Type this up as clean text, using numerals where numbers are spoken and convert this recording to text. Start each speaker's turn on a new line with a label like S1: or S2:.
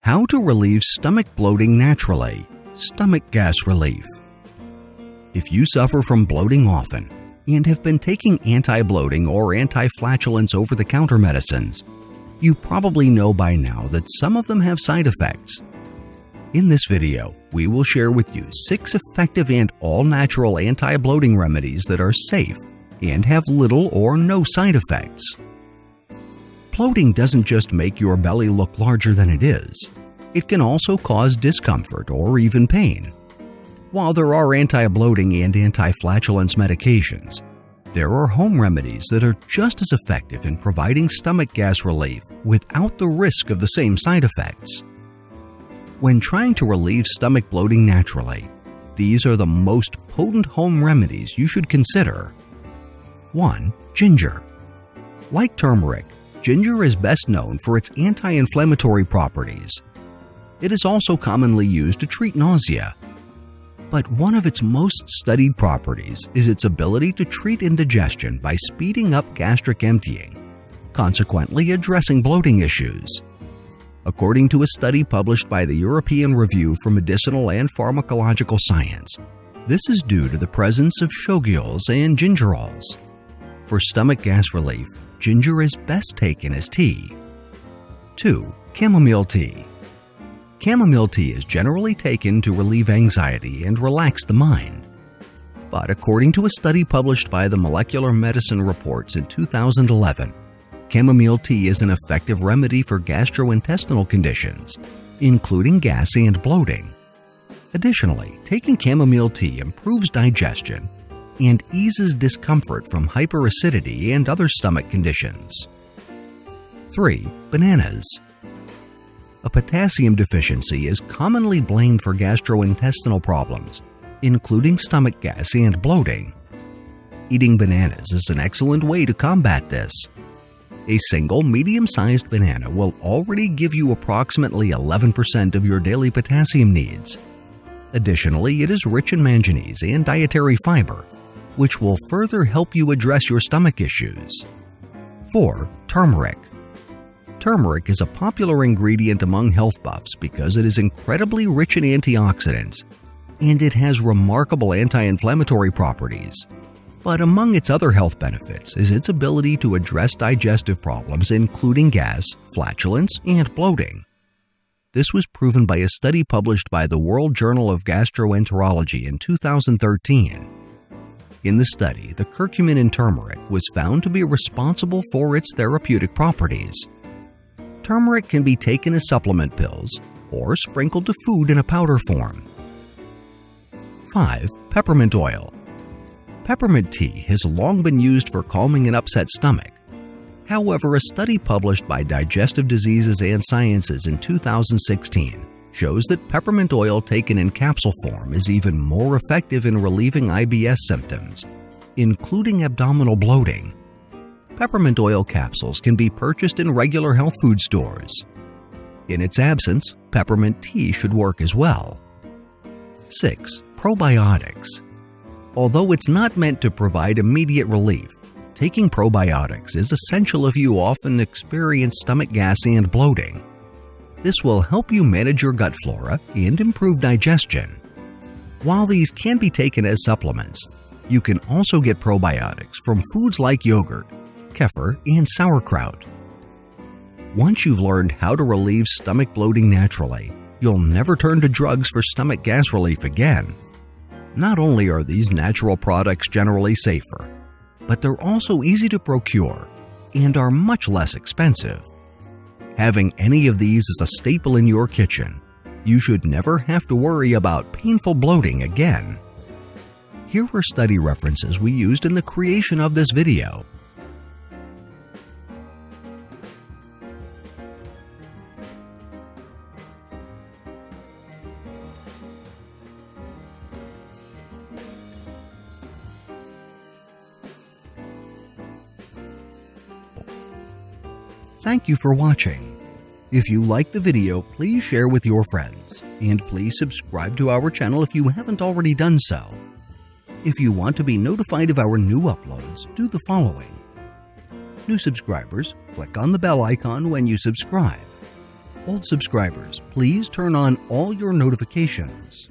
S1: How to relieve stomach bloating naturally. Stomach gas relief. If you suffer from bloating often and have been taking anti-bloating or anti-flatulence over-the-counter medicines, you probably know by now that some of them have side effects. In this video, we will share with you 6 effective and all-natural anti-bloating remedies that are safe and have little or no side effects. Bloating doesn't just make your belly look larger than it is. It can also cause discomfort or even pain. While there are anti-bloating and anti-flatulence medications, there are home remedies that are just as effective in providing stomach gas relief without the risk of the same side effects. When trying to relieve stomach bloating naturally, these are the most potent home remedies you should consider. 1. Ginger. Like turmeric, ginger is best known for its anti-inflammatory properties. It is also commonly used to treat nausea. But one of its most studied properties is its ability to treat indigestion by speeding up gastric emptying, consequently addressing bloating issues. According to a study published by the European Review for Medicinal and Pharmacological Science, this is due to the presence of shogaols and gingerols. For stomach gas relief, ginger is best taken as tea. 2. Chamomile tea. Chamomile tea is generally taken to relieve anxiety and relax the mind. But according to a study published by the Molecular Medicine Reports in 2011, chamomile tea is an effective remedy for gastrointestinal conditions, including gas and bloating. Additionally, taking chamomile tea improves digestion and eases discomfort from hyperacidity and other stomach conditions. 3. Bananas. A potassium deficiency is commonly blamed for gastrointestinal problems, including stomach gas and bloating. Eating bananas is an excellent way to combat this. A single medium-sized banana will already give you approximately 11% of your daily potassium needs. Additionally, it is rich in manganese and dietary fiber, which will further help you address your stomach issues. 4. Turmeric. Turmeric is a popular ingredient among health buffs because it is incredibly rich in antioxidants, and it has remarkable anti-inflammatory properties. But among its other health benefits is its ability to address digestive problems including gas, flatulence, and bloating. This was proven by a study published by the World Journal of Gastroenterology in 2013. In the study, the curcumin in turmeric was found to be responsible for its therapeutic properties. Turmeric can be taken as supplement pills or sprinkled to food in a powder form. 5. Peppermint oil. Peppermint tea has long been used for calming an upset stomach. However, a study published by Digestive Diseases and Sciences in 2016 shows that peppermint oil taken in capsule form is even more effective in relieving IBS symptoms, including abdominal bloating. Peppermint oil capsules can be purchased in regular health food stores. In its absence, peppermint tea should work as well. 6. Probiotics. Although it's not meant to provide immediate relief, taking probiotics is essential if you often experience stomach gas and bloating. This will help you manage your gut flora and improve digestion. While these can be taken as supplements, you can also get probiotics from foods like yogurt, kefir, and sauerkraut. Once you've learned how to relieve stomach bloating naturally, you'll never turn to drugs for stomach gas relief again. Not only are these natural products generally safer, but they're also easy to procure and are much less expensive. Having any of these as a staple in your kitchen, you should never have to worry about painful bloating again. Here are study references we used in the creation of this video. Thank you for watching. If you liked the video, please share with your friends, and please subscribe to our channel if you haven't already done so. If you want to be notified of our new uploads, do the following. New subscribers, click on the bell icon when you subscribe. Old subscribers, please turn on all your notifications.